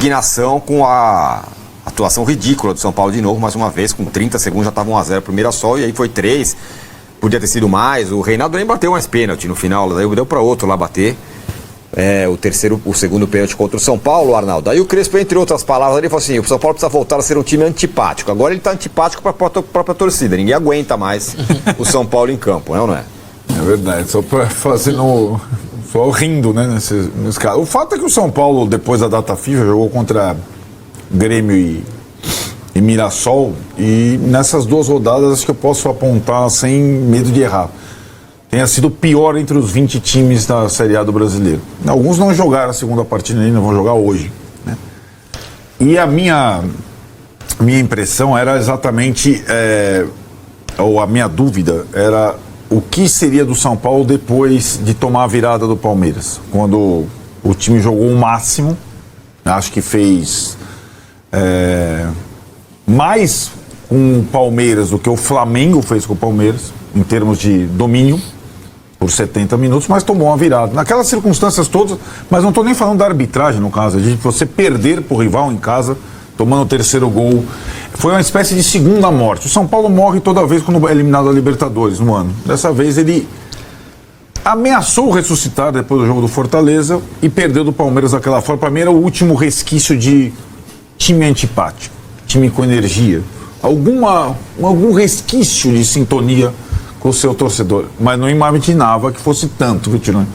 indignação com a atuação ridícula do São Paulo de novo, mais uma vez, com 30 segundos já estava 1-0 pro Mirassol, e aí foi 3, podia ter sido mais. O Reinaldo nem bateu mais pênalti no final, daí deu para outro lá bater. O segundo pênalti contra o São Paulo, Arnaldo. Aí o Crespo, entre outras palavras, ele falou assim: o São Paulo precisa voltar a ser um time antipático. Agora ele está antipático para a própria torcida. Ninguém aguenta mais o São Paulo em campo, não é? É verdade, só para fazendo. Só rindo, né? Nesse caso. O fato é que o São Paulo, depois da data FIFA, jogou contra Grêmio e Mirassol. E nessas 2 rodadas, acho que eu posso apontar sem medo de errar. Tenha sido o pior entre os 20 times da Série A do Brasileiro. Alguns não jogaram a segunda partida ainda, vão jogar hoje, né? E a minha impressão era exatamente, ou a minha dúvida era o que seria do São Paulo depois de tomar a virada do Palmeiras. Quando o time jogou o máximo, acho que fez mais com o Palmeiras do que o Flamengo fez com o Palmeiras, em termos de domínio, por 70 minutos, mas tomou uma virada. Naquelas circunstâncias todas, mas não estou nem falando da arbitragem, no caso, de você perder para o rival em casa, tomando o 3º gol. Foi uma espécie de segunda morte. O São Paulo morre toda vez quando é eliminado da Libertadores no ano. Dessa vez ele ameaçou ressuscitar depois do jogo do Fortaleza e perdeu do Palmeiras daquela forma. Para mim era o último resquício de time antipático, time com energia. Algum resquício de sintonia com o seu torcedor, mas não imaginava que fosse tanto, viu, Tirone?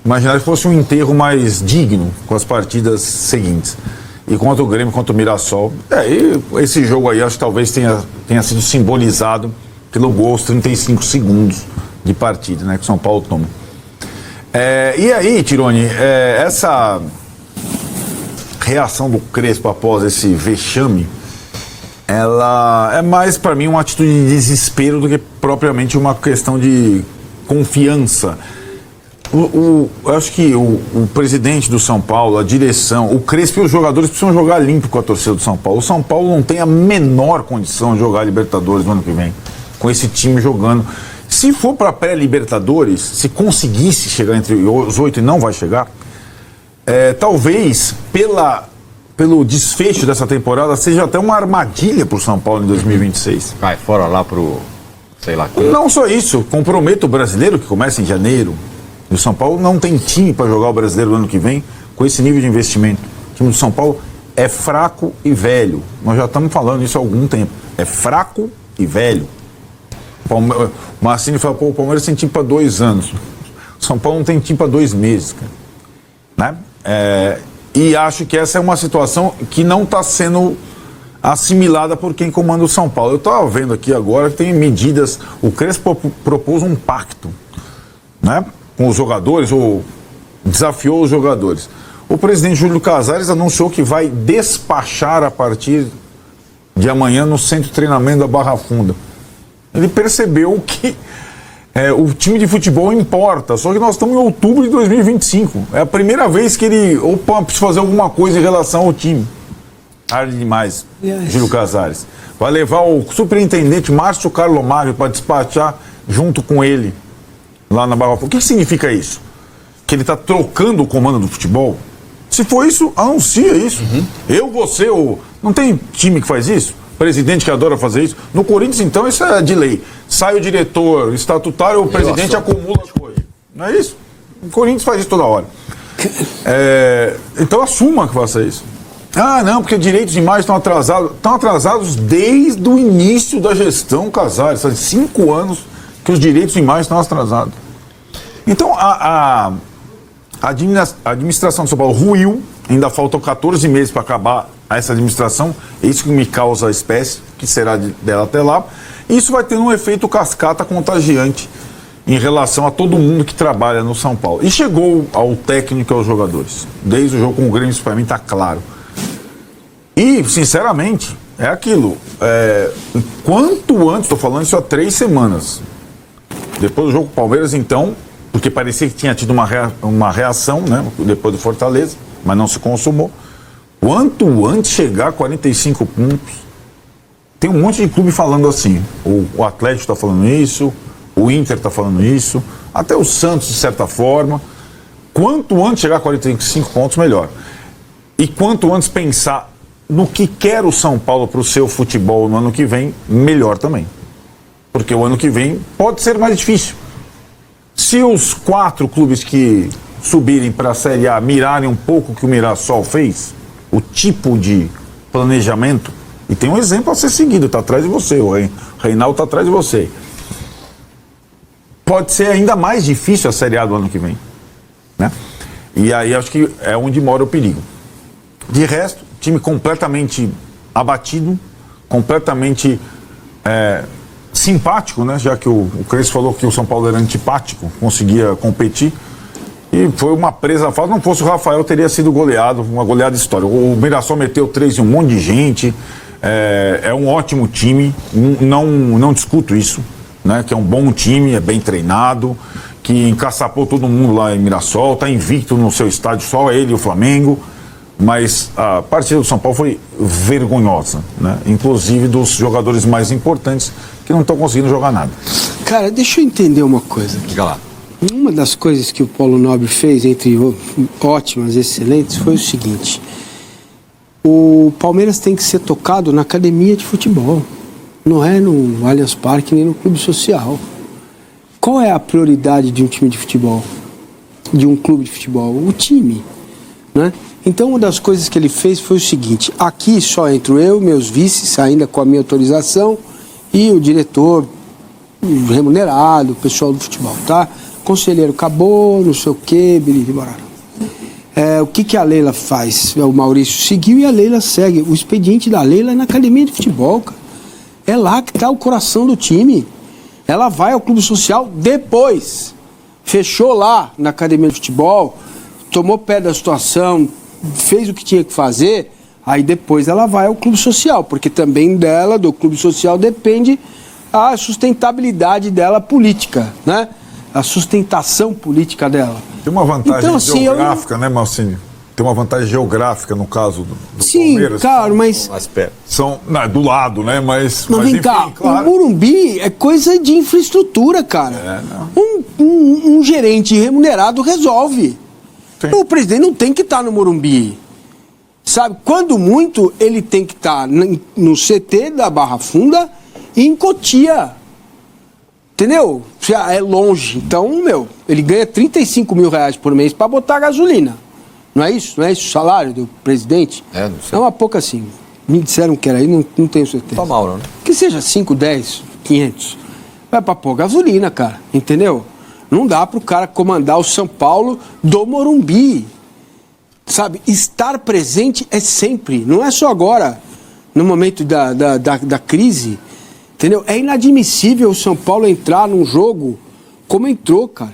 Imaginava que fosse um enterro mais digno com as partidas seguintes. E contra o Grêmio, contra o Mirassol, esse jogo aí acho que talvez tenha sido simbolizado pelo gol aos 35 segundos de partida, né, que o São Paulo toma. E aí, Tirone, essa reação do Crespo após esse vexame, ela é mais para mim uma atitude de desespero do que propriamente uma questão de confiança. Eu acho que o presidente do São Paulo, a direção, o Crespo e os jogadores precisam jogar limpo com a torcida do São Paulo. O São Paulo não tem a menor condição de jogar Libertadores no ano que vem, com esse time jogando. Se for para pré-Libertadores, se conseguisse chegar entre os 8 e não vai chegar, talvez pelo desfecho dessa temporada, seja até uma armadilha para o São Paulo em 2026. Vai fora lá pro, sei lá. Não só isso, comprometa o brasileiro que começa em janeiro. O São Paulo não tem time para jogar o brasileiro no ano que vem com esse nível de investimento. O time do São Paulo é fraco e velho. Nós já estamos falando isso há algum tempo. É fraco e velho. O Marcini fala, o Palmeiras tem time para 2 anos. O São Paulo não tem time para 2 meses, cara. Né? E acho que essa é uma situação que não está sendo assimilada por quem comanda o São Paulo. Eu estava vendo aqui agora que tem medidas. O Crespo propôs um pacto, né, com os jogadores, ou desafiou os jogadores. O presidente Júlio Casares anunciou que vai despachar a partir de amanhã no centro de treinamento da Barra Funda. Ele percebeu que o time de futebol importa, só que nós estamos em outubro de 2025. É a primeira vez que ele, precisa fazer alguma coisa em relação ao time. Tarde demais, Júlio Casares. Vai levar o superintendente Márcio Carlo Magno para despachar junto com ele lá na Barra Funda. O que significa isso? Que ele está trocando o comando do futebol? Se for isso, anuncia isso. Você, não tem time que faz isso? Presidente que adora fazer isso. No Corinthians, então, isso é de lei. Sai o diretor estatutário, o presidente acumula as coisas. Não é isso? O Corinthians faz isso toda hora. Então assuma que faça isso. Ah, não, porque direitos de imagem estão atrasados. Estão atrasados desde o início da gestão Casares. Faz 5 anos que os direitos de imagem estão atrasados. Então, a administração de São Paulo ruiu. Ainda faltam 14 meses para acabar essa administração. É isso que me causa a espécie, que será dela até lá. E isso vai ter um efeito cascata contagiante em relação a todo mundo que trabalha no São Paulo. E chegou ao técnico e aos jogadores. Desde o jogo com o Grêmio, isso para mim está claro. E, sinceramente, é aquilo. Quanto antes, estou falando isso há 3 semanas. Depois do jogo com o Palmeiras, então, porque parecia que tinha tido uma reação, né, depois do Fortaleza, mas não se consumou. Quanto antes chegar a 45 pontos, tem um monte de clube falando assim. O Atlético está falando isso, o Inter está falando isso, até o Santos, de certa forma. Quanto antes chegar a 45 pontos, melhor. E quanto antes pensar no que quer o São Paulo para o seu futebol no ano que vem, melhor também. Porque o ano que vem pode ser mais difícil. Se os 4 clubes que subirem para a Série A mirarem um pouco o que o Mirassol fez, o tipo de planejamento, e tem um exemplo a ser seguido, está atrás de você, o Reinaldo está atrás de você. Pode ser ainda mais difícil a Série A do ano que vem, né? E aí acho que é onde mora o perigo. De resto, time completamente abatido, completamente simpático, né? Já que o Crespo falou que o São Paulo era antipático, conseguia competir. E foi uma presa fácil. Não fosse o Rafael, teria sido goleado, uma goleada histórica. O Mirassol meteu 3 em um monte de gente. É um ótimo time, não discuto isso, né? Que é um bom time, é bem treinado, que encaçapou todo mundo lá em Mirassol, está invicto no seu estádio, só ele e o Flamengo. Mas a partida do São Paulo foi vergonhosa, né? Inclusive dos jogadores mais importantes que não estão conseguindo jogar nada. Cara, deixa eu entender uma coisa. Diga lá. Uma das coisas que o Paulo Nobre fez, entre ótimas, excelentes, foi o seguinte: o Palmeiras tem que ser tocado na academia de futebol, não é no Allianz Parque nem no clube social. Qual é a prioridade de um time de futebol? De um clube de futebol? O time, né? Então, uma das coisas que ele fez foi o seguinte: aqui só entro eu, meus vices, ainda com a minha autorização, e o diretor remunerado, o pessoal do futebol, tá? Conselheiro acabou, não sei o quê, bora. O que a Leila faz? O Maurício seguiu e a Leila segue. O expediente da Leila é na academia de futebol, cara. É lá que está o coração do time. Ela vai ao clube social depois. Fechou lá na academia de futebol, tomou pé da situação, fez o que tinha que fazer, aí depois ela vai ao clube social, porque também dela, do clube social, depende a sustentabilidade dela política, né? A sustentação política dela. Tem uma vantagem geográfica, né, Malcínio? Tem uma vantagem geográfica no caso do Sim, Palmeiras. claro, mas... Mais perto. Não, do lado, né? Mas vem enfim, cá, claro. o Morumbi é coisa de infraestrutura, cara. Um gerente remunerado resolve. Sim. O presidente não tem que estar no Morumbi. Sabe? Quando muito, ele tem que estar no CT da Barra Funda e em Cotia. Entendeu? É longe. Então, ele ganha 35 mil reais por mês para botar gasolina. Não é isso? Não é esse o salário do presidente? Não sei. É uma pouca assim. Me disseram que era aí, não tenho certeza. Tá mal, não? Que seja 5, 10, 500. Vai pra pôr gasolina, cara. Entendeu? Não dá pro cara comandar o São Paulo do Morumbi. Sabe? Estar presente é sempre. Não é só agora, no momento da crise. Entendeu? É inadmissível o São Paulo entrar num jogo como entrou, cara.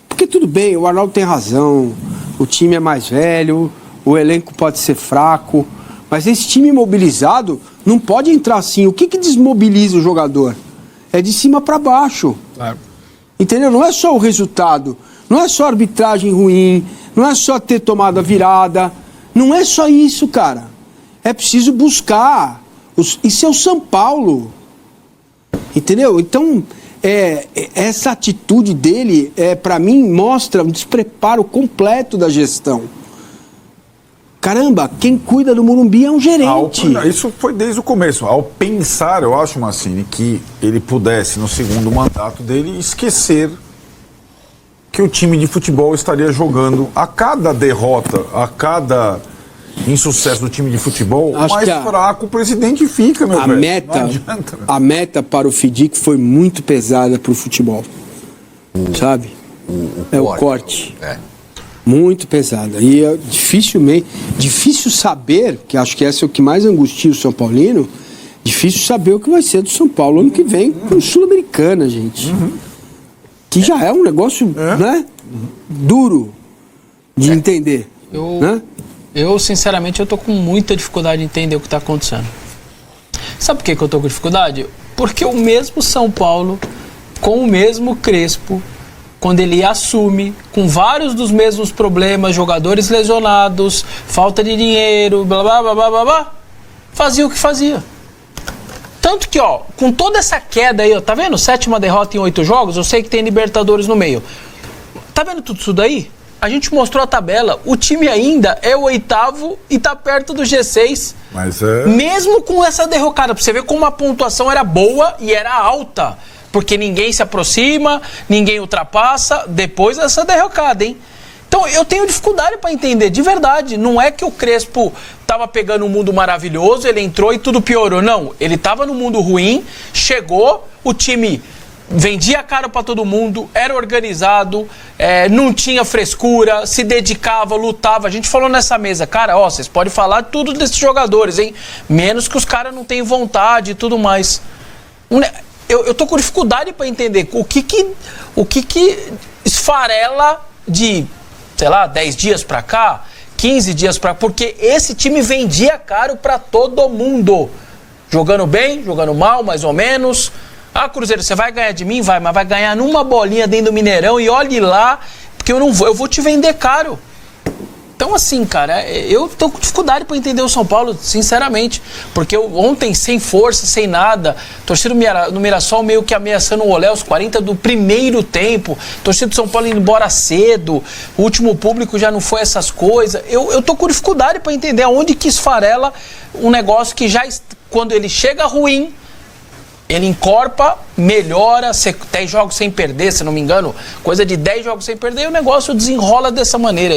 Porque tudo bem, o Arnaldo tem razão. O time é mais velho, o elenco pode ser fraco. Mas esse time mobilizado não pode entrar assim. O que desmobiliza o jogador? É de cima para baixo. Claro. Entendeu? Não é só o resultado. Não é só arbitragem ruim. Não é só ter tomado a virada. Não é só isso, cara. É preciso buscar. Isso é o São Paulo. Entendeu? Então, essa atitude dele, para mim, mostra um despreparo completo da gestão. Caramba, quem cuida do Morumbi é um gerente. Isso foi desde o começo. Ao pensar, eu acho, Massini, que ele pudesse, no segundo mandato dele, esquecer que o time de futebol estaria jogando a cada derrota, a cada insucesso do time de futebol, acho mais fraco o presidente fica, meu velho. A meta para o FIDIC foi muito pesada para o futebol. Sabe? O corte. Muito pesada. E é difícil saber, que acho que essa é o que mais angustia o São Paulino, difícil saber o que vai ser do São Paulo ano que vem com Sul-Americana, gente. Que já é um negócio, né? Duro de entender. Eu, sinceramente, eu tô com muita dificuldade de entender o que está acontecendo. Sabe por que eu tô com dificuldade? Porque o mesmo São Paulo, com o mesmo Crespo, quando ele assume, com vários dos mesmos problemas, jogadores lesionados, falta de dinheiro, blá, blá, blá, blá, blá, blá, fazia o que fazia. Tanto que, com toda essa queda aí, tá vendo? 7ª derrota em 8 jogos, eu sei que tem Libertadores no meio. Tá vendo tudo isso daí? a gente mostrou a tabela, o time ainda é o 8º e tá perto do G6. Mas Mesmo com essa derrocada, pra você ver como a pontuação era boa e era alta. Porque ninguém se aproxima, ninguém ultrapassa depois dessa derrocada, hein? Então eu tenho dificuldade para entender, de verdade. Não é que o Crespo tava pegando um mundo maravilhoso, ele entrou e tudo piorou. Não, ele tava no mundo ruim, chegou, o time vendia caro para todo mundo, era organizado, não tinha frescura, se dedicava, lutava. A gente falou nessa mesa, cara, ó, vocês podem falar tudo desses jogadores, hein? Menos que os caras não têm vontade e tudo mais. Eu tô com dificuldade para entender o que esfarela de, sei lá, 10 dias pra cá, 15 dias pra cá, porque esse time vendia caro pra todo mundo. Jogando bem, jogando mal, mais ou menos. Ah, Cruzeiro, você vai ganhar de mim? Vai, mas vai ganhar numa bolinha dentro do Mineirão e olhe lá, porque eu vou te vender caro. Então, assim, cara, eu tô com dificuldade para entender o São Paulo, sinceramente. Porque ontem, sem força, sem nada, torcida no Mirassol meio que ameaçando o Olé aos 40 do primeiro tempo, torcida do São Paulo indo embora cedo, o último público já não foi essas coisas. Eu tô com dificuldade para entender aonde que esfarela um negócio que já, quando ele chega ruim, ele encorpa, melhora, 10 jogos sem perder, se não me engano, coisa de 10 jogos sem perder, e o negócio desenrola dessa maneira.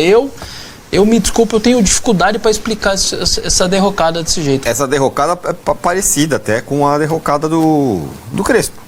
Eu me desculpo, eu tenho dificuldade para explicar essa derrocada desse jeito. Essa derrocada é parecida até com a derrocada do Crespo.